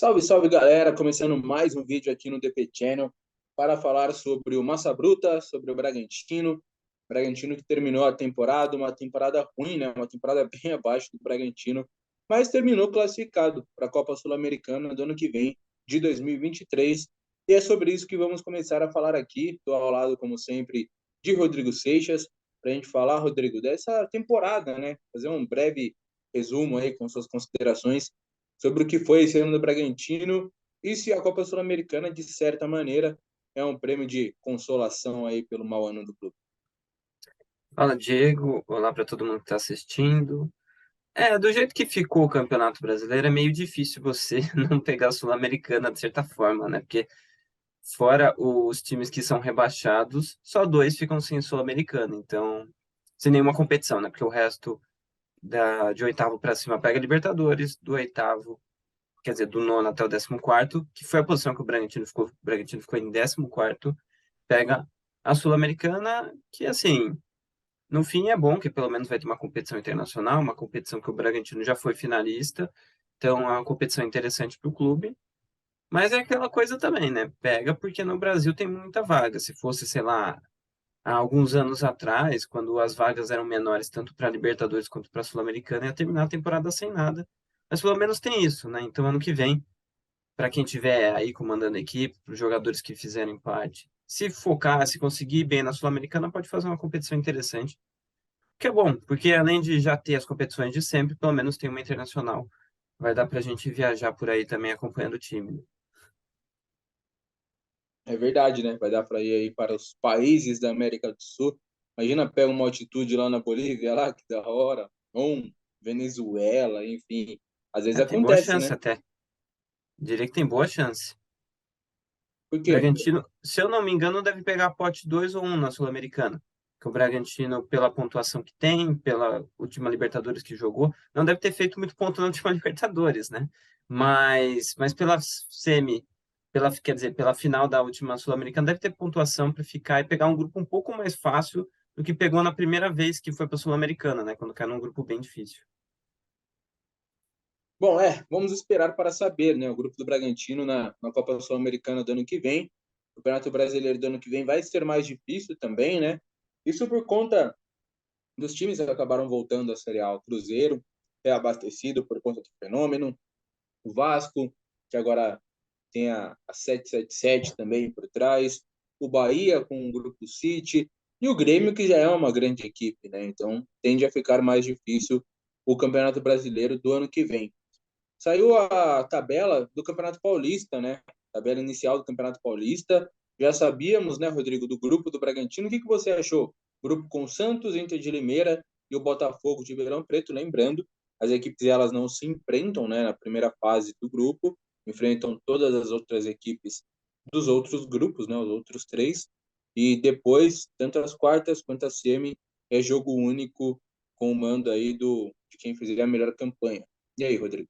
Salve, salve galera! Começando mais um vídeo aqui no DP Channel para falar sobre o Massa Bruta, sobre o Bragantino. Bragantino que terminou a temporada, uma temporada ruim, né? Uma temporada bem abaixo do Bragantino, mas terminou classificado para a Copa Sul-Americana do ano que vem, de 2023. E é sobre isso que vamos começar a falar aqui. Estou ao lado, como sempre, de Rodrigo Seixas, para a gente falar, Rodrigo, dessa temporada, né? Fazer um breve resumo aí com suas considerações sobre o que foi esse ano do Bragantino e se a Copa Sul-Americana, de certa maneira, é um prêmio de consolação aí pelo mau ano do clube. Fala, Diego. Olá para todo mundo que está assistindo. Do jeito que ficou o Campeonato Brasileiro, é meio difícil você não pegar a Sul-Americana de certa forma, né? Porque fora os times que são rebaixados, só dois ficam sem Sul-Americana. Então, sem nenhuma competição, né? Porque o resto de oitavo para cima pega Libertadores, do oitavo, quer dizer, do nono até o 14º, que foi a posição que o Bragantino ficou. O Bragantino ficou em 14º, pega a Sul-Americana, que assim. No fim, é bom que pelo menos vai ter uma competição internacional, uma competição que o Bragantino já foi finalista, então é uma competição interessante para o clube. Mas é aquela coisa também, né? Pega porque no Brasil tem muita vaga. Se fosse, sei lá, há alguns anos atrás, quando as vagas eram menores tanto para Libertadores quanto para Sul-Americana, ia terminar a temporada sem nada. Mas pelo menos tem isso, né? Então ano que vem, para quem tiver aí comandando a equipe, para os jogadores que fizerem parte, se focar, se conseguir ir bem na Sul-Americana, pode fazer uma competição interessante. Que é bom, porque além de já ter as competições de sempre, pelo menos tem uma internacional. Vai dar pra gente viajar por aí também acompanhando o time. É verdade, né? Vai dar para ir aí para os países da América do Sul. Imagina, pega uma altitude lá na Bolívia, lá que da hora. Ou Venezuela, enfim. Às vezes Tem boa acontece, chance né? até. Diria que tem boa chance. Por O quê? Bragantino, se eu não me engano, deve pegar pote 2 ou um na Sul-Americana. Que o Bragantino, pela pontuação que tem, pela última Libertadores que jogou, não deve ter feito muito ponto na última Libertadores, né? Mas pela semi, quer dizer, pela final da última Sul-Americana, deve ter pontuação para ficar e pegar um grupo um pouco mais fácil do que pegou na primeira vez que foi para a Sul-Americana, né? Quando caiu num grupo bem difícil. Bom, vamos esperar para saber, né? O grupo do Bragantino na Copa Sul-Americana do ano que vem. O Campeonato Brasileiro do ano que vem vai ser mais difícil também, né? Isso por conta dos times que acabaram voltando à Série A. O Cruzeiro é abastecido por conta do fenômeno. O Vasco, que agora tem a 777 também por trás. O Bahia com o Grupo City. E o Grêmio, que já é uma grande equipe, né? Então tende a ficar mais difícil o Campeonato Brasileiro do ano que vem. Saiu a tabela do Campeonato Paulista, né? Tabela inicial do Campeonato Paulista. Já sabíamos, né, Rodrigo, do grupo do Bragantino. O que você achou? Grupo com Santos, Inter de Limeira e o Botafogo de Ribeirão Preto. Lembrando, as equipes elas não se enfrentam, né, na primeira fase do grupo, enfrentam todas as outras equipes dos outros grupos, né, os outros três. E depois, tanto as quartas quanto a semi, é jogo único com o mando aí de quem fizer a melhor campanha. E aí, Rodrigo?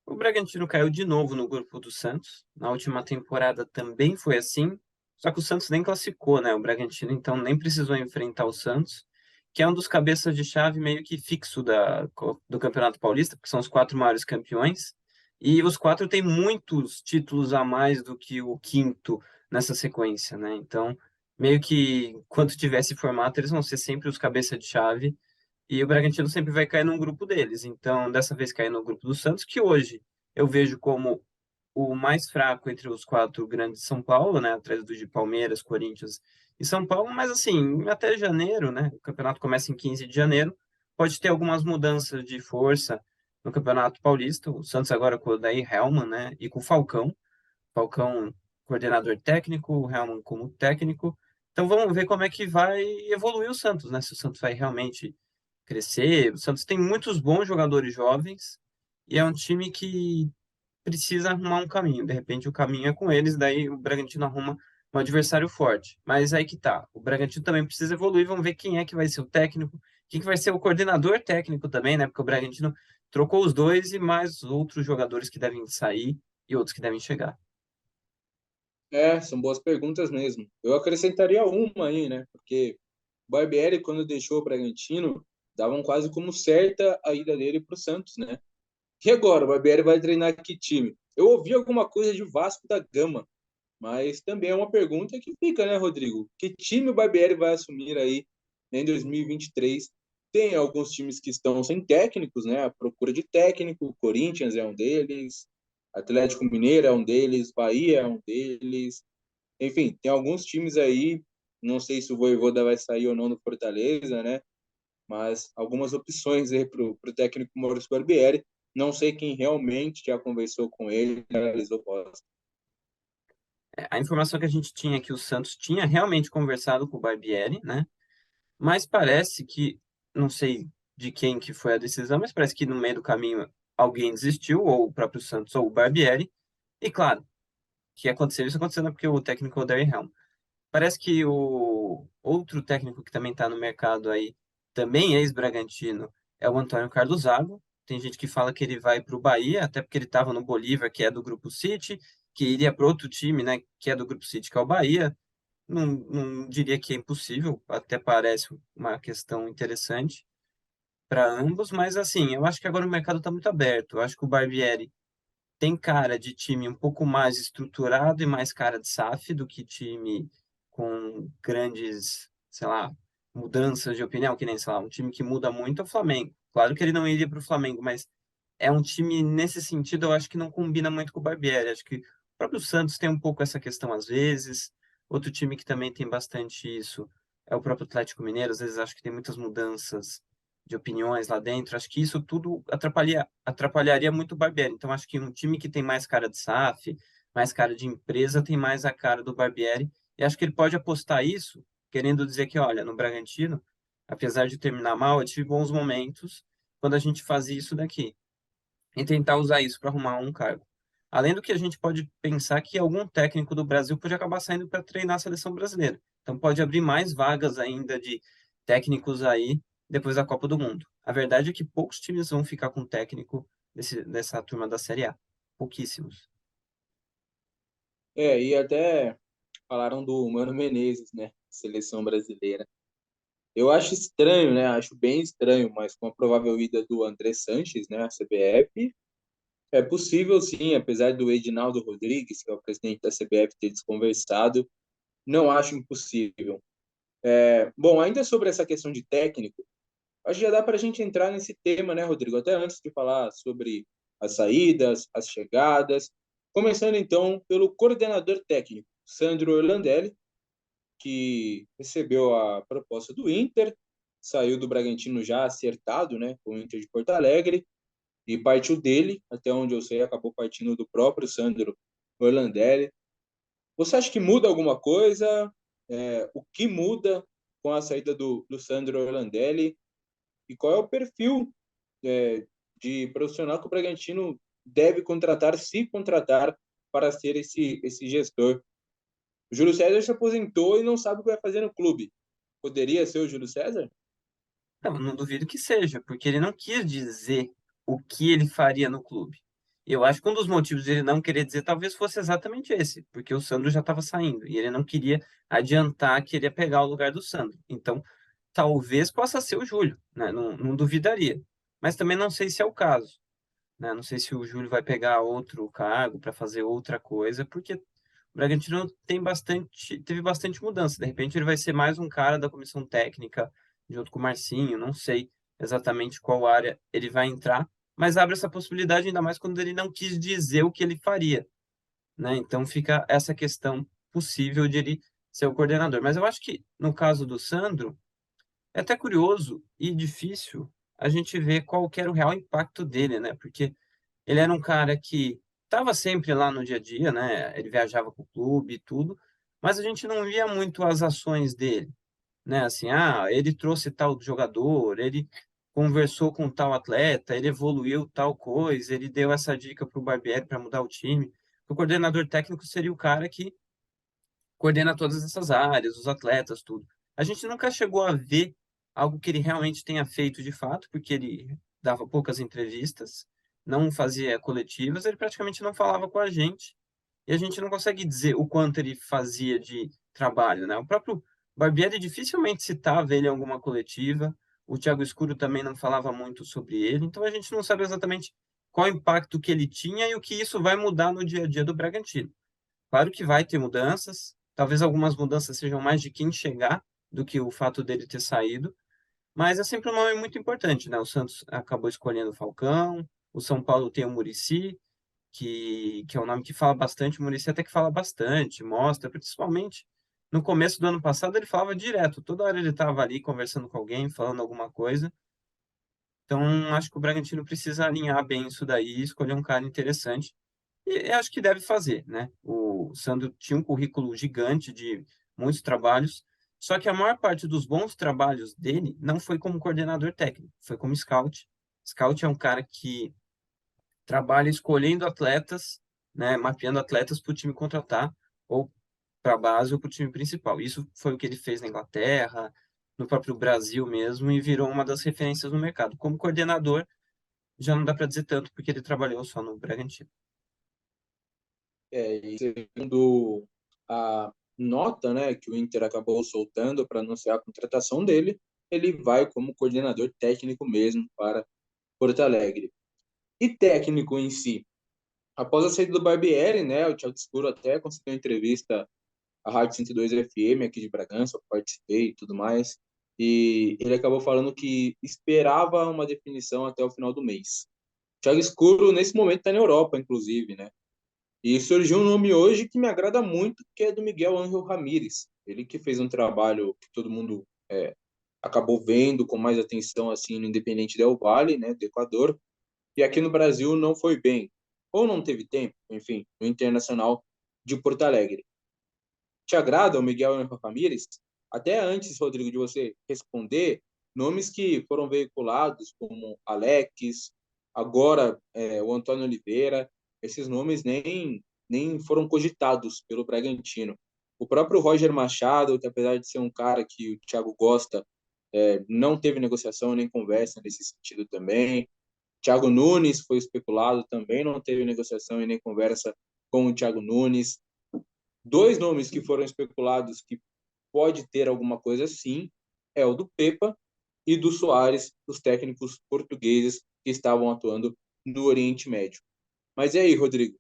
O Bragantino caiu de novo no grupo do Santos. Na última temporada também foi assim, só que o Santos nem classificou, né? O Bragantino então nem precisou enfrentar o Santos, que é um dos cabeças de chave meio que fixo do Campeonato Paulista, porque são os quatro maiores campeões, e os quatro têm muitos títulos a mais do que o quinto nessa sequência, né? Então, meio que quando tiver esse formato, eles vão ser sempre os cabeças de chave e o Bragantino sempre vai cair num grupo deles. Então, dessa vez caiu no grupo do Santos, que hoje eu vejo como o mais fraco entre os quatro grandes de São Paulo, né? Atrás do de Palmeiras, Corinthians e São Paulo. Mas, assim, até janeiro, né? O campeonato começa em 15 de janeiro. Pode ter algumas mudanças de força no Campeonato Paulista. O Santos agora com o Daí Helman, né? E com o Falcão. Falcão, coordenador técnico, o Helman como técnico. Então, vamos ver como é que vai evoluir o Santos, né? Se o Santos vai realmente crescer. O Santos tem muitos bons jogadores jovens e é um time que precisa arrumar um caminho. De repente, o caminho é com eles, daí o Bragantino arruma um adversário forte. Mas aí que tá. O Bragantino também precisa evoluir. Vamos ver quem é que vai ser o técnico, quem que vai ser o coordenador técnico também, né? Porque o Bragantino trocou os dois e mais outros jogadores que devem sair e outros que devem chegar. São boas perguntas mesmo. Eu acrescentaria uma aí, né? Porque o Barbieri, quando deixou o Bragantino, davam quase como certa a ida dele para o Santos, né? E agora, o Barbieri vai treinar que time? Eu ouvi alguma coisa de Vasco da Gama, mas também é uma pergunta que fica, né, Rodrigo? Que time o Barbieri vai assumir aí em 2023? Tem alguns times que estão sem técnicos, né? A procura de técnico, Corinthians é um deles, Atlético Mineiro é um deles, Bahia é um deles. Enfim, tem alguns times aí, não sei se o Vojvoda vai sair ou não do Fortaleza, né? Mas algumas opções aí para o técnico Maurício Barbieri. Não sei quem realmente já conversou com ele, analisou posse. A informação que a gente tinha é que o Santos tinha realmente conversado com o Barbieri, né? Mas parece que, não sei de quem que foi a decisão, mas parece que no meio do caminho alguém desistiu, ou o próprio Santos ou o Barbieri. E claro, que aconteceu isso acontecendo porque o técnico é o Darren Helm. Parece que o outro técnico que também está no mercado aí, também ex-Bragantino, é o Antônio Carlos Zago. Tem gente que fala que ele vai para o Bahia, até porque ele estava no Bolívar, que é do Grupo City, que iria para outro time, né, que é do Grupo City, que é o Bahia. Não diria que é impossível, até parece uma questão interessante para ambos, mas assim, eu acho que agora o mercado está muito aberto. Eu acho que o Barbieri tem cara de time um pouco mais estruturado e mais cara de SAF do que time com grandes, sei lá, mudanças de opinião, que nem, sei lá, um time que muda muito é o Flamengo. Claro que ele não iria para o Flamengo, mas é um time nesse sentido, eu acho que não combina muito com o Barbieri. Acho que o próprio Santos tem um pouco essa questão às vezes. Outro time que também tem bastante isso é o próprio Atlético Mineiro. Às vezes acho que tem muitas mudanças de opiniões lá dentro. Acho que isso tudo atrapalharia muito o Barbieri. Então acho que um time que tem mais cara de SAF, mais cara de empresa, tem mais a cara do Barbieri. E acho que ele pode apostar isso, querendo dizer que, olha, no Bragantino, apesar de terminar mal, eu tive bons momentos quando a gente fazia isso daqui e tentar usar isso para arrumar um cargo. Além do que a gente pode pensar que algum técnico do Brasil pode acabar saindo para treinar a seleção brasileira. Então pode abrir mais vagas ainda de técnicos aí depois da Copa do Mundo. A verdade é que poucos times vão ficar com técnico dessa turma da Série A. Pouquíssimos. E até falaram do Mano Menezes, né? Seleção brasileira. Eu acho estranho, né? Acho bem estranho, mas com a provável ida do André Sanches, né? A CBF, é possível sim, apesar do Edinaldo Rodrigues, que é o presidente da CBF, ter desconversado, não acho impossível. Bom, ainda sobre essa questão de técnico, acho que já dá para a gente entrar nesse tema, né, Rodrigo? Até antes de falar sobre as saídas, as chegadas. Começando então pelo coordenador técnico, Sandro Orlandelli, que recebeu a proposta do Inter, saiu do Bragantino já acertado, né, com o Inter de Porto Alegre, e partiu dele, até onde eu sei, acabou partindo do próprio Sandro Orlandelli. Você acha que muda alguma coisa? O que muda com a saída do Sandro Orlandelli? E qual é o perfil de profissional que o Bragantino deve contratar, se contratar, para ser esse gestor? O Júlio César se aposentou e não sabe o que vai fazer no clube. Poderia ser o Júlio César? Não duvido que seja, porque ele não quis dizer o que ele faria no clube. Eu acho que um dos motivos de ele não querer dizer talvez fosse exatamente esse, porque o Sandro já estava saindo e ele não queria adiantar que ele ia pegar o lugar do Sandro. Então, talvez possa ser o Júlio, né? Não duvidaria. Mas também não sei se é o caso, né? Não sei se o Júlio vai pegar outro cargo para fazer outra coisa, porque o Bragantino teve bastante mudança. De repente, ele vai ser mais um cara da comissão técnica, junto com o Marcinho. Não sei exatamente qual área ele vai entrar, mas abre essa possibilidade, ainda mais quando ele não quis dizer o que ele faria, né? Então, fica essa questão possível de ele ser o coordenador. Mas eu acho que, no caso do Sandro, é até curioso e difícil a gente ver qual que era o real impacto dele, né? Porque ele era um cara que estava sempre lá no dia a dia, né? Ele viajava com o clube e tudo, mas a gente não via muito as ações dele, né? Assim, ele trouxe tal jogador, ele conversou com tal atleta, ele evoluiu tal coisa, ele deu essa dica para o Barbieri para mudar o time. O coordenador técnico seria o cara que coordena todas essas áreas, os atletas, tudo. A gente nunca chegou a ver algo que ele realmente tenha feito de fato, porque ele dava poucas entrevistas, não fazia coletivas, ele praticamente não falava com a gente, e a gente não consegue dizer o quanto ele fazia de trabalho, né? O próprio Barbieri dificilmente citava ele em alguma coletiva, o Thiago Escuro também não falava muito sobre ele, então a gente não sabe exatamente qual o impacto que ele tinha e o que isso vai mudar no dia a dia do Bragantino. Claro que vai ter mudanças, talvez algumas mudanças sejam mais de quem chegar do que o fato dele ter saído, mas é sempre um nome muito importante, né? O Santos acabou escolhendo o Falcão, o São Paulo tem o Muricy, que é um nome que fala bastante, o Muricy até que fala bastante, mostra, principalmente no começo do ano passado ele falava direto, toda hora ele estava ali conversando com alguém, falando alguma coisa. Então, acho que o Bragantino precisa alinhar bem isso daí e escolher um cara interessante. E acho que deve fazer, né? O Sandro tinha um currículo gigante de muitos trabalhos, só que a maior parte dos bons trabalhos dele não foi como coordenador técnico, foi como scout. Scout é um cara que trabalha escolhendo atletas, né, mapeando atletas para o time contratar, ou para a base ou para o time principal. Isso foi o que ele fez na Inglaterra, no próprio Brasil mesmo, e virou uma das referências no mercado. Como coordenador, já não dá para dizer tanto, porque ele trabalhou só no Bragantino. E segundo a nota, né, que o Inter acabou soltando para anunciar a contratação dele, ele vai como coordenador técnico mesmo para Porto Alegre. E técnico em si, após a saída do Barbieri, né, o Thiago Scuro até concedeu entrevista à Rádio 102 FM aqui de Bragança, eu participei e tudo mais, e ele acabou falando que esperava uma definição até o final do mês. O Thiago Scuro, nesse momento, está na Europa, inclusive, né? E surgiu um nome hoje que me agrada muito, que é do Miguel Ángel Ramírez. Ele que fez um trabalho que todo mundo acabou vendo com mais atenção assim no Independente Del Valle, né, do Equador, e aqui no Brasil não foi bem, ou não teve tempo, enfim, no Internacional de Porto Alegre. Te agrada o Miguel Ángel Ramírez? Até antes, Rodrigo, de você responder, nomes que foram veiculados como Alex, agora o Antônio Oliveira, esses nomes nem foram cogitados pelo Bragantino. O próprio Roger Machado, que apesar de ser um cara que o Thiago gosta, não teve negociação nem conversa nesse sentido também. Thiago Nunes foi especulado, também não teve negociação e nem conversa com o Thiago Nunes. Dois nomes que foram especulados que pode ter alguma coisa sim é o do Pepa e do Soares, os técnicos portugueses que estavam atuando no Oriente Médio. Mas e aí, Rodrigo?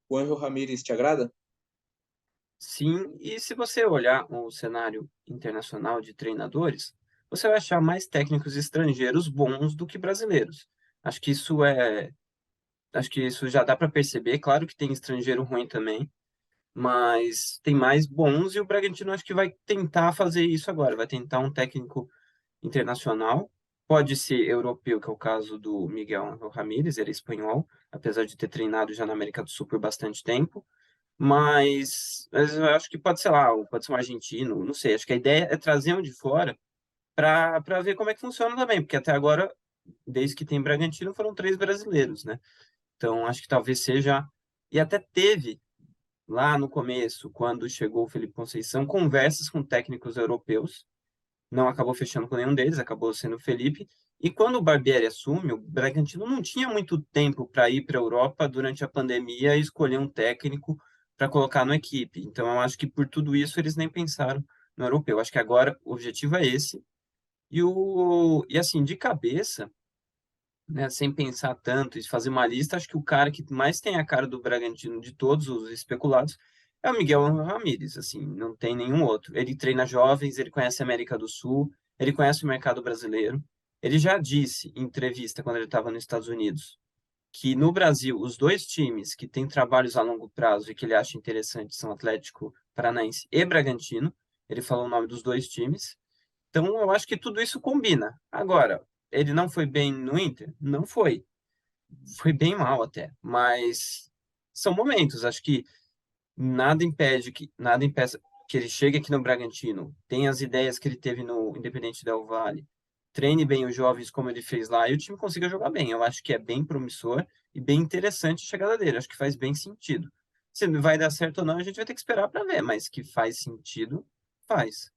O Angel Ramírez te agrada? Sim, e se você olhar o cenário internacional de treinadores, você vai achar mais técnicos estrangeiros bons do que brasileiros. Acho que isso é, acho que isso já dá para perceber. Claro que tem estrangeiro ruim também, mas tem mais bons e o Bragantino acho que vai tentar fazer isso agora, vai tentar um técnico internacional, pode ser europeu, que é o caso do Miguel Ángel Ramírez, ele é espanhol, apesar de ter treinado já na América do Sul por bastante tempo, mas eu acho que pode ser lá, ou pode ser um argentino, não sei, acho que a ideia é trazer um de fora para ver como é que funciona também, porque até agora, desde que tem Bragantino, foram três brasileiros, né? Então acho que talvez seja, e até teve lá no começo, quando chegou o Felipe Conceição, conversas com técnicos europeus, não acabou fechando com nenhum deles, acabou sendo o Felipe. E quando o Barbieri assume, o Bragantino não tinha muito tempo para ir para a Europa durante a pandemia e escolher um técnico para colocar na equipe. Então, eu acho que por tudo isso eles nem pensaram no europeu. Acho que agora o objetivo é esse. E assim, de cabeça, né, sem pensar tanto e fazer uma lista, acho que o cara que mais tem a cara do Bragantino de todos os especulados é o Miguel Ramírez, assim, não tem nenhum outro. Ele treina jovens, ele conhece a América do Sul, ele conhece o mercado brasileiro. Ele já disse em entrevista quando ele estava nos Estados Unidos que no Brasil os dois times que têm trabalhos a longo prazo e que ele acha interessante são Atlético Paranaense e Bragantino. Ele falou o nome dos dois times. Então, eu acho que tudo isso combina. Agora, ele não foi bem no Inter? Não foi. Foi bem mal até. Mas são momentos. Acho que nada impeça que ele chegue aqui no Bragantino, tenha as ideias que ele teve no Independente Del Valle, treine bem os jovens como ele fez lá e o time consiga jogar bem. Eu acho que é bem promissor e bem interessante a chegada dele. Acho que faz bem sentido. Se vai dar certo ou não, a gente vai ter que esperar para ver, mas que faz sentido, faz.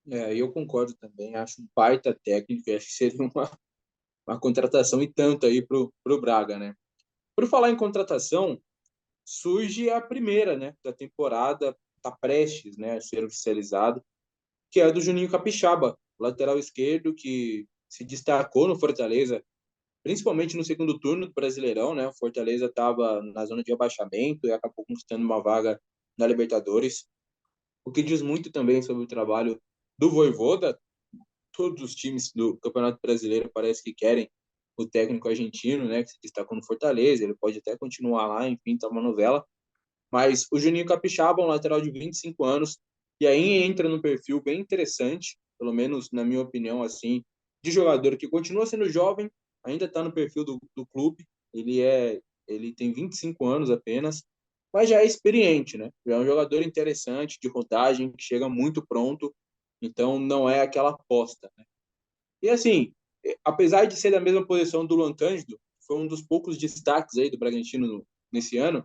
Eu concordo também, acho um baita técnico, acho que seria uma contratação e tanto aí pro Braga, né? Por falar em contratação, surge a primeira, né, da temporada, tá prestes, né, a ser oficializado, que é a do Juninho Capixaba, lateral esquerdo que se destacou no Fortaleza principalmente no segundo turno do Brasileirão, né? O Fortaleza estava na zona de abaixamento e acabou conquistando uma vaga na Libertadores, o que diz muito também sobre o trabalho do Vojvoda. Todos os times do Campeonato Brasileiro parece que querem o técnico argentino, né, que se destacou no Fortaleza, ele pode até continuar lá, enfim, tá uma novela. Mas o Juninho Capixaba, um lateral de 25 anos, e aí entra num perfil bem interessante, pelo menos na minha opinião, assim, de jogador que continua sendo jovem, ainda está no perfil do clube, ele tem 25 anos apenas, mas já é experiente, né? Já é um jogador interessante, de rodagem, que chega muito pronto, então não é aquela aposta, né? E assim, apesar de ser da mesma posição do Luan Cândido, foi um dos poucos destaques aí do Bragantino nesse ano,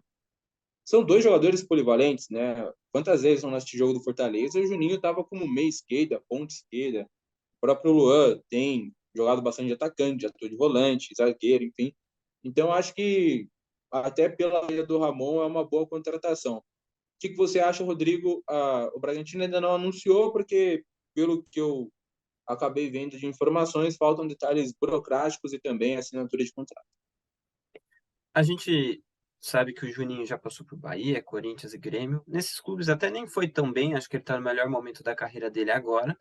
são dois jogadores polivalentes, né? Quantas vezes no nosso jogo do Fortaleza, o Juninho estava como meia esquerda, ponta esquerda. O próprio Luan tem jogado bastante de atacante, de ator de volante, zagueiro, enfim. Então, acho que até pela vida do Ramon é uma boa contratação. O que você acha, Rodrigo? O Bragantino ainda não anunciou, porque, pelo que eu acabei vendo de informações, faltam detalhes burocráticos e também assinatura de contrato. A gente sabe que o Juninho já passou por Bahia, Corinthians e Grêmio. Nesses clubes até nem foi tão bem, acho que ele está no melhor momento da carreira dele agora,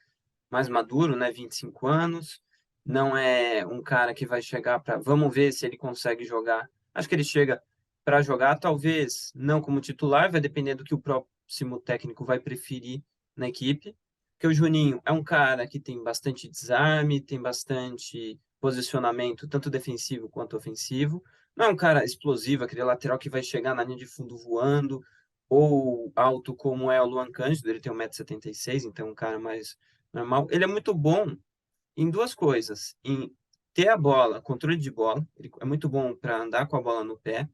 mais maduro, né? 25 anos. Não é um cara que vai chegar para. Vamos ver se ele consegue jogar. Acho que ele chega para jogar, talvez não como titular, vai depender do que o próximo técnico vai preferir na equipe. Porque o Juninho é um cara que tem bastante desarme, tem bastante posicionamento, tanto defensivo quanto ofensivo. Não é um cara explosivo, aquele lateral que vai chegar na linha de fundo voando, ou alto como é o Luan Cândido, ele tem 1,76 m, então é um cara mais normal. Ele é muito bom em duas coisas: em ter a bola, controle de bola, ele é muito bom para andar com a bola no pé,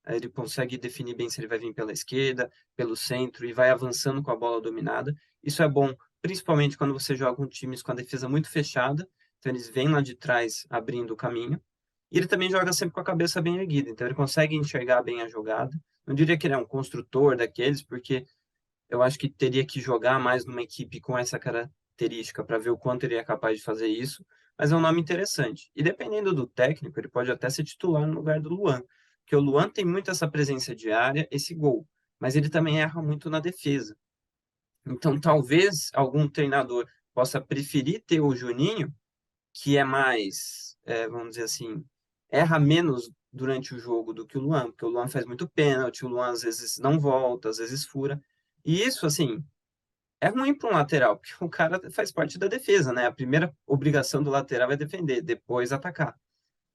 ele consegue definir bem se ele vai vir pela esquerda, pelo centro e vai avançando com a bola dominada. Isso é bom, principalmente quando você joga com times com a defesa muito fechada, então eles vêm lá de trás abrindo o caminho. E ele também joga sempre com a cabeça bem erguida, então ele consegue enxergar bem a jogada. Não diria que ele é um construtor daqueles, porque eu acho que teria que jogar mais numa equipe com essa característica para ver o quanto ele é capaz de fazer isso, mas é um nome interessante. E dependendo do técnico, ele pode até ser titular no lugar do Luan, porque o Luan tem muito essa presença de área, esse gol, mas ele também erra muito na defesa. Então, talvez algum treinador possa preferir ter o Juninho, que é mais, vamos dizer assim, erra menos durante o jogo do que o Luan, porque o Luan faz muito pênalti, o Luan às vezes não volta, às vezes fura. E isso, assim, é ruim para um lateral, porque o cara faz parte da defesa, né? A primeira obrigação do lateral é defender, depois atacar.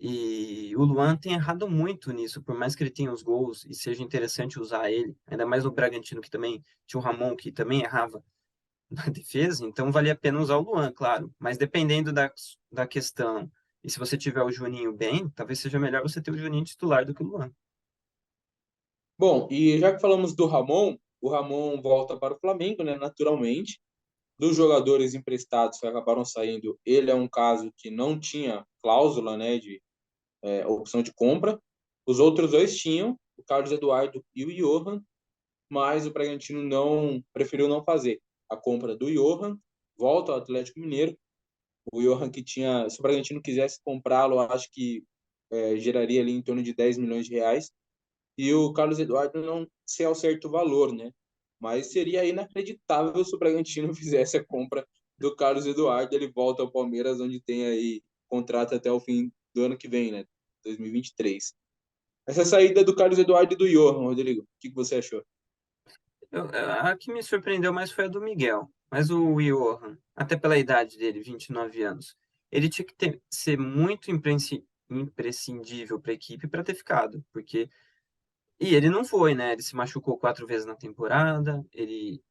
E o Luan tem errado muito nisso, por mais que ele tenha os gols e seja interessante usar ele, ainda mais no Bragantino, que também tinha o Ramon, que também errava na defesa, então valia a pena usar o Luan, claro. Mas dependendo da questão, e se você tiver o Juninho bem, talvez seja melhor você ter o Juninho titular do que o Luan. Bom, e já que falamos do Ramon, o Ramon volta para o Flamengo, né, naturalmente. Dos jogadores emprestados que acabaram saindo, ele é um caso que não tinha cláusula, né, de opção de compra. Os outros dois tinham, o Carlos Eduardo e o Johan, mas o Bragantino não preferiu não fazer a compra do Johan, volta ao Atlético Mineiro. O Johan que tinha, se o Bragantino quisesse comprá-lo, acho que geraria ali em torno de 10 milhões de reais. E o Carlos Eduardo não sei ao certo valor, né? Mas seria inacreditável se o Bragantino fizesse a compra do Carlos Eduardo. Ele volta ao Palmeiras, onde tem aí contrato até o fim do ano que vem, né? 2023. Essa saída do Carlos Eduardo e do Johan, Rodrigo, o que você achou? A que me surpreendeu mais foi a do Miguel. Mas o Johan, até pela idade dele, 29 anos, ele tinha que ser muito imprescindível para a equipe para ter ficado. E ele não foi, né? Ele se machucou 4 vezes na temporada, ele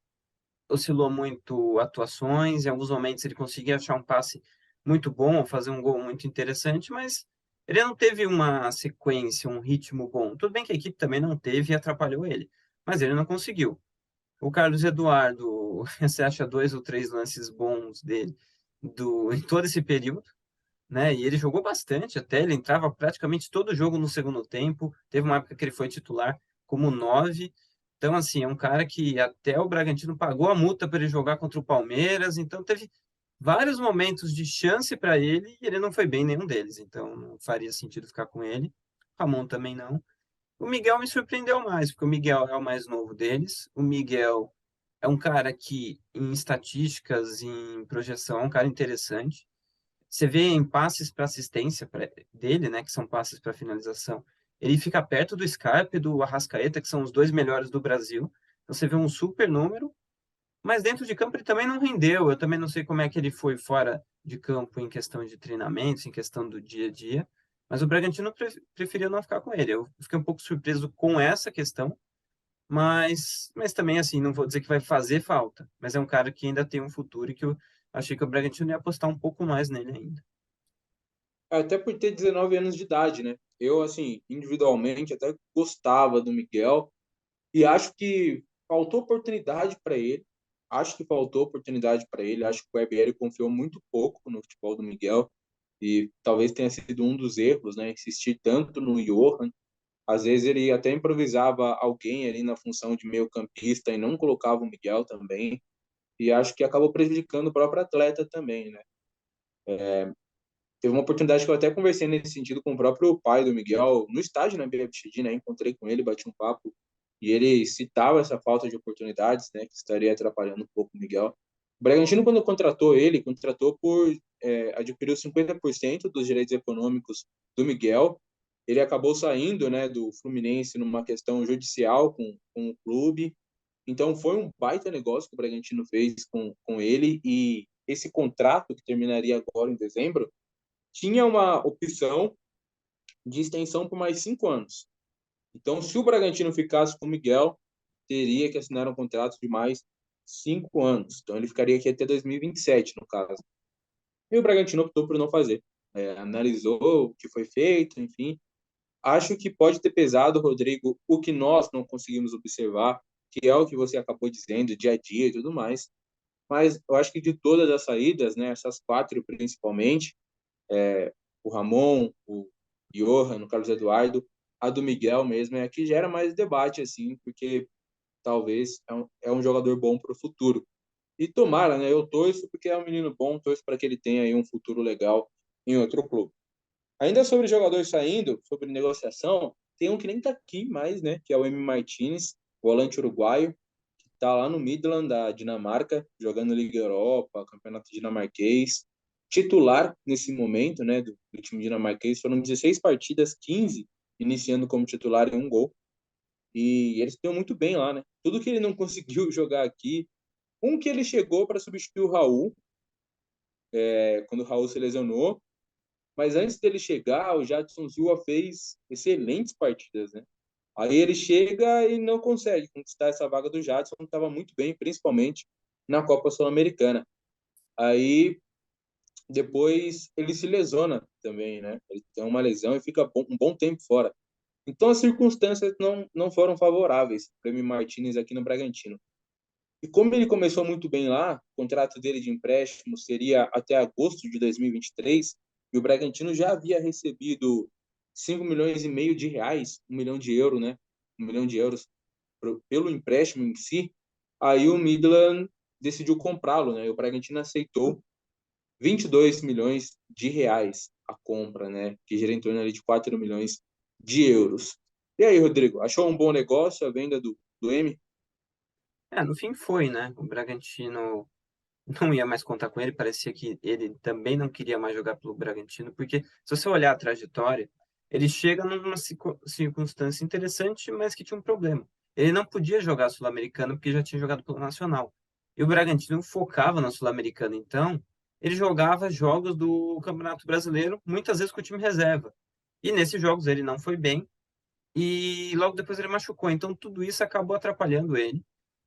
oscilou muito atuações, em alguns momentos ele conseguia achar um passe muito bom, fazer um gol muito interessante, mas ele não teve uma sequência, um ritmo bom. Tudo bem que a equipe também não teve e atrapalhou ele, mas ele não conseguiu. O Carlos Eduardo, você acha 2 ou 3 lances bons dele em todo esse período, né? E ele jogou bastante até, ele entrava praticamente todo jogo no segundo tempo. Teve uma época que ele foi titular como 9. Então, assim, é um cara que até o Bragantino pagou a multa para ele jogar contra o Palmeiras. Então, teve vários momentos de chance para ele e ele não foi bem em nenhum deles, então não faria sentido ficar com ele. Ramon também não. O Miguel me surpreendeu mais, porque o Miguel é o mais novo deles. O Miguel é um cara que, em estatísticas, em projeção, é um cara interessante. Você vê em passes para assistência dele, né, que são passes para finalização, ele fica perto do Scarpa e do Arrascaeta, que são os dois melhores do Brasil. Então você vê um super número, mas dentro de campo ele também não rendeu. Eu também não sei como é que ele foi fora de campo em questão de treinamentos, em questão do dia a dia. Mas o Bragantino preferiu não ficar com ele. Eu fiquei um pouco surpreso com essa questão, mas também, assim, não vou dizer que vai fazer falta. Mas é um cara que ainda tem um futuro e que eu achei que o Bragantino ia apostar um pouco mais nele ainda. Até por ter 19 anos de idade, né? Eu, assim, individualmente até gostava do Miguel e acho que faltou oportunidade para ele. Acho que faltou oportunidade para ele. Acho que o RBR confiou muito pouco no futebol do Miguel e talvez tenha sido um dos erros, né? Insistir tanto no Johan. Às vezes ele até improvisava alguém ali na função de meio-campista e não colocava o Miguel também. E acho que acabou prejudicando o próprio atleta também, né? Teve uma oportunidade que eu até conversei nesse sentido com o próprio pai do Miguel, no estádio na BFCD, né? Encontrei com ele, bati um papo, e ele citava essa falta de oportunidades, né? Que estaria atrapalhando um pouco o Miguel. O Bragantino, quando contratou ele, contratou por adquirir os 50% dos direitos econômicos do Miguel. Ele acabou saindo, né, do Fluminense numa questão judicial com o clube. Então, foi um baita negócio que o Bragantino fez com ele, e esse contrato, que terminaria agora em dezembro, tinha uma opção de extensão por mais 5 anos. Então, se o Bragantino ficasse com o Miguel, teria que assinar um contrato de mais 5 anos. Então, ele ficaria aqui até 2027, no caso. E o Bragantino optou por não fazer. Analisou o que foi feito, enfim. Acho que pode ter pesado, Rodrigo, o que nós não conseguimos observar, que é o que você acabou dizendo, dia a dia e tudo mais. Mas eu acho que de todas as saídas, né, essas quatro principalmente, o Ramon, o Johan, o Carlos Eduardo, a do Miguel mesmo é a que gera mais debate, assim, porque talvez é um jogador bom para o futuro. E tomara, né? Eu torço porque é um menino bom, torço para que ele tenha aí um futuro legal em outro clube. Ainda sobre jogador saindo, sobre negociação, tem um que nem tá aqui mais, né? Que é o M. Martinez, volante uruguaio, que tá lá no Midland da Dinamarca, jogando Liga Europa, Campeonato Dinamarquês. Titular nesse momento, né? Do time dinamarquês. Foram 16 partidas, 15 iniciando como titular e um gol. E eles estão muito bem lá, né? Tudo que ele não conseguiu jogar aqui. Um que ele chegou para substituir o Raul, quando o Raul se lesionou. Mas antes dele chegar, o Jadson Silva fez excelentes partidas, né? Aí ele chega e não consegue conquistar essa vaga do Jadson, que estava muito bem, principalmente na Copa Sul-Americana. Aí depois ele se lesiona também, né? Ele tem uma lesão e fica um bom tempo fora. Então as circunstâncias não foram favoráveis para o Martinez aqui no Bragantino. E como ele começou muito bem lá, o contrato dele de empréstimo seria até agosto de 2023, e o Bragantino já havia recebido 5 milhões e meio de reais, 1 milhão de euros, né? 1 milhão de euros pelo empréstimo em si. Aí o Midland decidiu comprá-lo, né? E o Bragantino aceitou 22 milhões de reais a compra, né? Que gira em torno ali de 4 milhões de euros. E aí, Rodrigo, achou um bom negócio a venda do M? No fim foi, né? O Bragantino não ia mais contar com ele, parecia que ele também não queria mais jogar pelo Bragantino, porque se você olhar a trajetória, ele chega numa circunstância interessante, mas que tinha um problema. Ele não podia jogar Sul-Americano porque já tinha jogado pelo Nacional. E o Bragantino focava na Sul-Americana, então ele jogava jogos do Campeonato Brasileiro, muitas vezes com o time reserva. E nesses jogos ele não foi bem, e logo depois ele machucou. Então tudo isso acabou atrapalhando ele.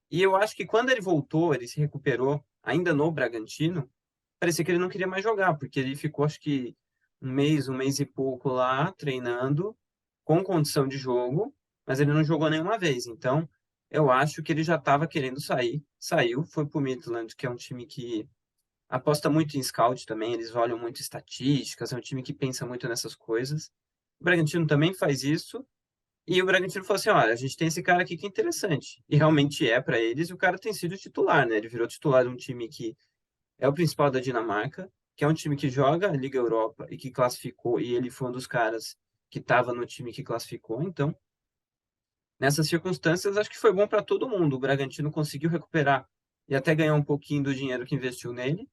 E eu acho que quando ele voltou, ele se recuperou, ainda no Bragantino, parecia que ele não queria mais jogar, porque ele ficou, acho que, um mês e pouco lá, treinando, com condição de jogo, mas ele não jogou nenhuma vez. Então, eu acho que ele já estava querendo sair. Saiu, foi para o Midland, que é um time que aposta muito em scout também, eles olham muito estatísticas, é um time que pensa muito nessas coisas. O Bragantino também faz isso, e o Bragantino falou assim: olha, a gente tem esse cara aqui que é interessante. E realmente é para eles, e o cara tem sido titular, né? Ele virou titular de um time que é o principal da Dinamarca, que é um time que joga a Liga Europa e que classificou, e ele foi um dos caras que estava no time que classificou. Então, nessas circunstâncias, acho que foi bom para todo mundo. O Bragantino conseguiu recuperar e até ganhar um pouquinho do dinheiro que investiu nele.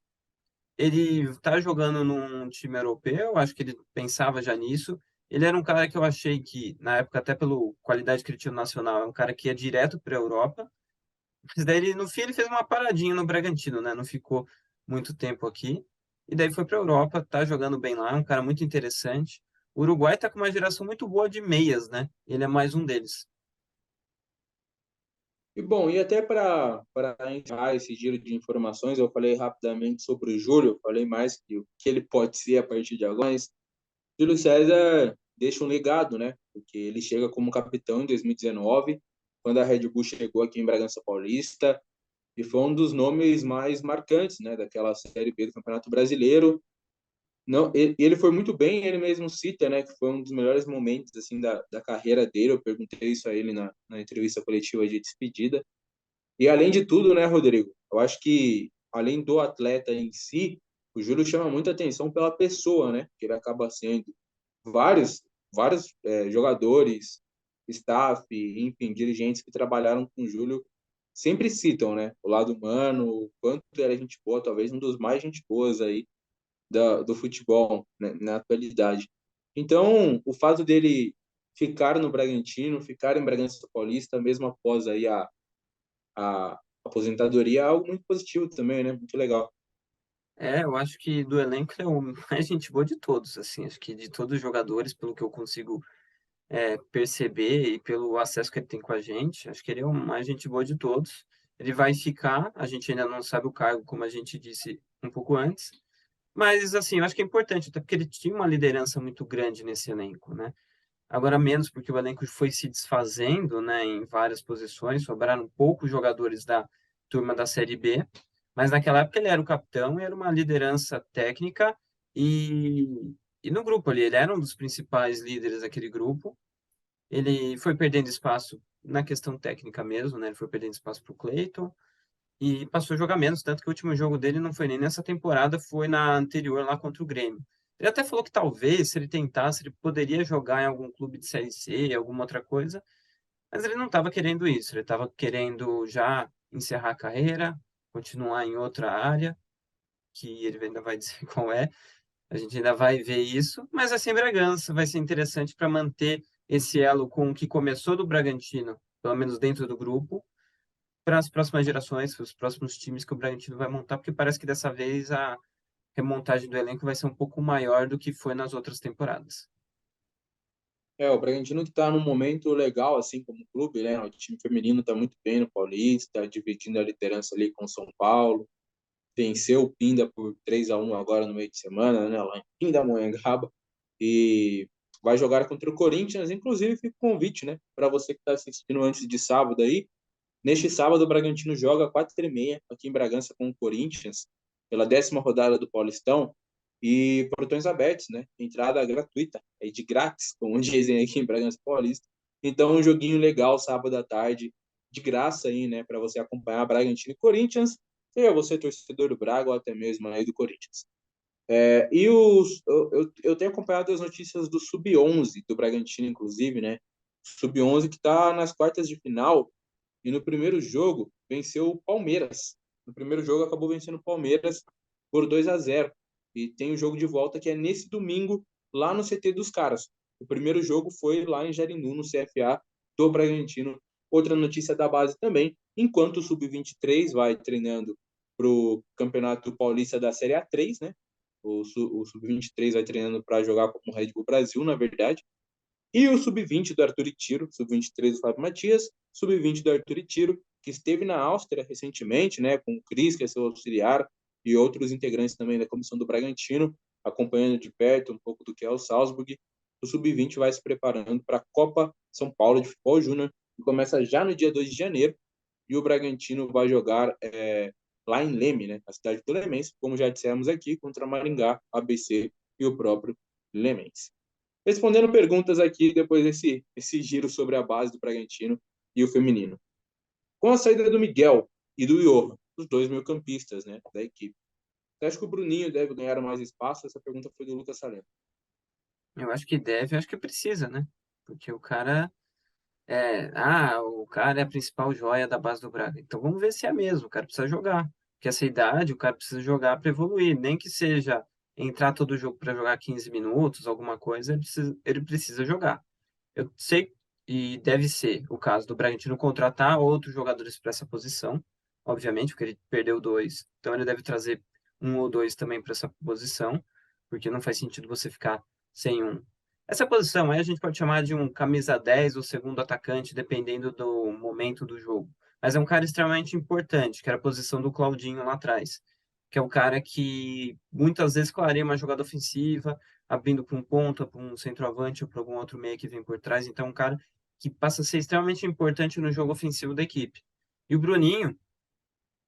Ele está jogando num time europeu, acho que ele pensava já nisso. Ele era um cara que eu achei que, na época, até pela qualidade que ele tinha no Nacional, é um cara que ia direto para a Europa. Mas daí, no fim, ele fez uma paradinha no Bragantino, né? Não ficou muito tempo aqui. E daí foi para a Europa, tá jogando bem lá, é um cara muito interessante. O Uruguai tá com uma geração muito boa de meias, né? Ele é mais um deles. E bom, e até para encerrar esse giro de informações, eu falei rapidamente sobre o Júlio, falei mais que o que ele pode ser a partir de agora, mas Júlio César deixa um legado, né? Porque ele chega como capitão em 2019, quando a Red Bull chegou aqui em Bragança Paulista, e foi um dos nomes mais marcantes, né, daquela Série B do Campeonato Brasileiro. Não, ele foi muito bem, ele mesmo cita, né, que foi um dos melhores momentos assim da carreira dele. Eu perguntei isso a ele na entrevista coletiva de despedida. E além de tudo, né, Rodrigo, eu acho que além do atleta em si, o Júlio chama muita atenção pela pessoa, né, que ele acaba sendo. Vários jogadores, staff, enfim, dirigentes que trabalharam com o Júlio sempre citam, né, o lado humano, o quanto era gente boa, talvez um dos mais gente boas aí do futebol, né, na atualidade. Então, o fato dele ficar no Bragantino, ficar em Bragança Paulista, mesmo após aí a aposentadoria, é algo muito positivo também, né? Muito legal. É, eu acho que do elenco é o mais gente boa de todos, assim. Acho que de todos os jogadores, pelo que eu consigo perceber e pelo acesso que ele tem com a gente, acho que ele é o mais gente boa de todos. Ele vai ficar, a gente ainda não sabe o cargo, como a gente disse um pouco antes, mas assim, eu acho que é importante, até porque ele tinha uma liderança muito grande nesse elenco, né? Agora menos porque o elenco foi se desfazendo, né, em várias posições, sobraram poucos jogadores da turma da Série B, mas naquela época ele era o capitão e era uma liderança técnica e no grupo ali, ele era um dos principais líderes daquele grupo. Ele foi perdendo espaço na questão técnica mesmo, né? Ele foi perdendo espaço para o Cleiton e passou a jogar menos, tanto que o último jogo dele não foi nem nessa temporada, foi na anterior lá contra o Grêmio. Ele até falou que talvez, se ele tentasse, ele poderia jogar em algum clube de Série C, alguma outra coisa, mas ele não estava querendo isso, ele estava querendo já encerrar a carreira, continuar em outra área, que ele ainda vai dizer qual é, a gente ainda vai ver isso, mas assim, Bragança vai ser interessante para manter esse elo com o que começou do Bragantino, pelo menos dentro do grupo, para as próximas gerações, para os próximos times que o Bragantino vai montar, porque parece que dessa vez a remontagem do elenco vai ser um pouco maior do que foi nas outras temporadas. O Bragantino que está num momento legal, assim, como clube, né? O time feminino está muito bem no Paulista, dividindo a liderança ali com o São Paulo. Venceu o Pinda por 3-1 agora no meio de semana, né? Lá em Pindamonhangaba. E vai jogar contra o Corinthians. Inclusive, fica o convite, né? Para você que está assistindo antes de sábado aí. Neste sábado, o Bragantino joga 4h30 aqui em Bragança com o Corinthians, pela 10ª rodada do Paulistão, e portões abertos, né? Entrada gratuita, é de grátis, como dizem aqui em Bragança Paulista. Então, um joguinho legal sábado à tarde, de graça aí, né? Para você acompanhar Bragantino e Corinthians, seja você torcedor do Braga ou até mesmo aí do Corinthians. Eu tenho acompanhado as notícias do Sub-11, do Bragantino, inclusive, né? Sub-11 que está nas quartas de final e no primeiro jogo venceu o Palmeiras. No primeiro jogo acabou vencendo o Palmeiras por 2-0. E tem o jogo de volta que é nesse domingo, lá no CT dos caras. O primeiro jogo foi lá em Jarinu, no CFA do Bragantino. Outra notícia da base também, enquanto o Sub-23 vai treinando para o Campeonato Paulista da Série A3, né? O Sub-23 vai treinando para jogar com o Red Bull Brasil, na verdade. E o sub-20 do Arthur Tiro, sub-23 do Fábio Matias, sub-20 do Arthur Tiro, que esteve na Áustria recentemente, né, com o Cris, que é seu auxiliar, e outros integrantes também da comissão do Bragantino, acompanhando de perto um pouco do que é o Salzburg. O sub-20 vai se preparando para a Copa São Paulo de Futebol Júnior, que começa já no dia 2 de janeiro, e o Bragantino vai jogar lá em Leme, né, na cidade do Lemense, como já dissemos aqui, contra Maringá, ABC e o próprio Lemense. Respondendo perguntas aqui depois desse giro sobre a base do Bragantino e o feminino. Com a saída do Miguel e do Johan, os dois meio-campistas, né, da equipe, Você acha que o Bruninho deve ganhar mais espaço? Essa pergunta foi do Lucas Salema. Eu acho que deve, eu acho que precisa, né? Porque o cara é a principal joia da base do Braga. Então vamos ver se é mesmo. O cara precisa jogar. Porque essa idade, o cara precisa jogar para evoluir. Nem que seja entrar todo jogo para jogar 15 minutos, alguma coisa, ele precisa jogar. Eu sei, e deve ser o caso do Bragantino contratar outros jogadores para essa posição, obviamente, porque ele perdeu dois. Então ele deve trazer um ou dois também para essa posição, porque não faz sentido você ficar sem um. Essa posição aí a gente pode chamar de um camisa 10 ou segundo atacante, dependendo do momento do jogo. Mas é um cara extremamente importante, que era a posição do Claudinho lá atrás, que é o cara que muitas vezes clareia uma jogada ofensiva, abrindo para um ponta, para um centroavante ou para algum outro meia que vem por trás. Então, é um cara que passa a ser extremamente importante no jogo ofensivo da equipe. E o Bruninho,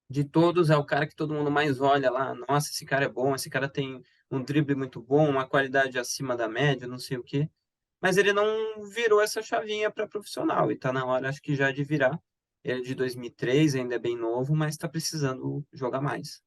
de todos, é o cara que todo mundo mais olha lá. Nossa, esse cara é bom, esse cara tem um drible muito bom, uma qualidade acima da média, não sei o quê. Mas ele não virou essa chavinha para profissional e tá na hora, acho que já de virar. Ele é de 2003, ainda é bem novo, mas está precisando jogar mais.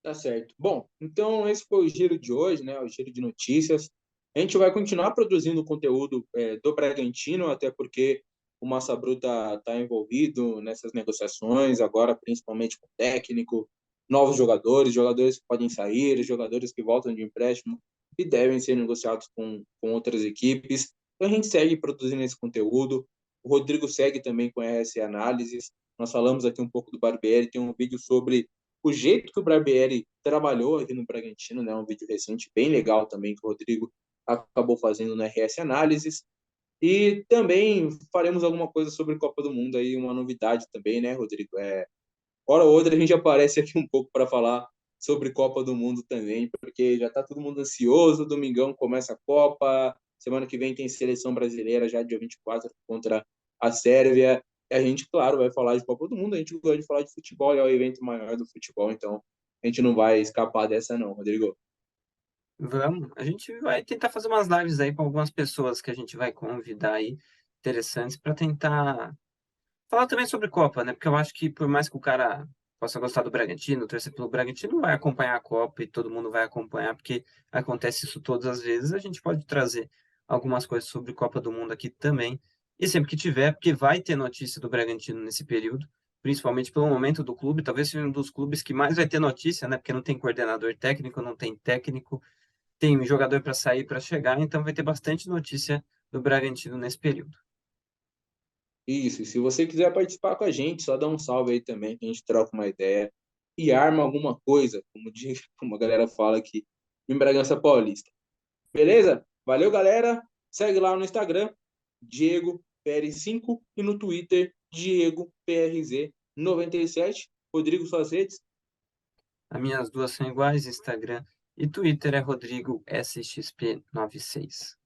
Tá certo. Bom, então esse foi o giro de hoje, né? O giro de notícias. A gente vai continuar produzindo conteúdo do Bragantino, até porque o Massa Bruta está envolvido nessas negociações, agora principalmente com o técnico, novos jogadores, jogadores que podem sair, jogadores que voltam de empréstimo e devem ser negociados com outras equipes. Então a gente segue produzindo esse conteúdo. O Rodrigo segue também com a RS Análises. Nós falamos aqui um pouco do Barbieri, tem um vídeo sobre o jeito que o Barbieri trabalhou aqui no Bragantino, né? Um vídeo recente bem legal também que o Rodrigo acabou fazendo na RS Análises. E também faremos alguma coisa sobre Copa do Mundo aí, uma novidade também, né, Rodrigo? Hora ou outra a gente aparece aqui um pouco para falar sobre Copa do Mundo também, porque já está todo mundo ansioso, domingão começa a Copa, semana que vem tem seleção brasileira já dia 24 contra a Sérvia. E a gente, claro, vai falar de Copa do Mundo, a gente gosta de falar de futebol, é o evento maior do futebol, então a gente não vai escapar dessa não, Rodrigo. Vamos, a gente vai tentar fazer umas lives aí com algumas pessoas que a gente vai convidar aí, interessantes, para tentar falar também sobre Copa, né? Porque eu acho que por mais que o cara possa gostar do Bragantino, torcer pelo Bragantino, não vai acompanhar a Copa e todo mundo vai acompanhar, porque acontece isso todas as vezes. A gente pode trazer algumas coisas sobre Copa do Mundo aqui também. E sempre que tiver, porque vai ter notícia do Bragantino nesse período, principalmente pelo momento do clube, talvez seja um dos clubes que mais vai ter notícia, né? Porque não tem coordenador técnico, não tem técnico, tem um jogador para sair, para chegar, então vai ter bastante notícia do Bragantino nesse período. Isso, e se você quiser participar com a gente, só dá um salve aí também, que a gente troca uma ideia e arma alguma coisa, como, diz, como a galera fala aqui em Bragança Paulista. Beleza? Valeu, galera. Segue lá no Instagram, Diego PR5 e no Twitter, Diego PRZ97. Rodrigo, suas redes. As minhas duas são iguais, Instagram e Twitter é Rodrigo SXP96.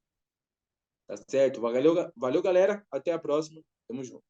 Tá certo? Valeu, valeu, galera. Até a próxima. Tamo junto.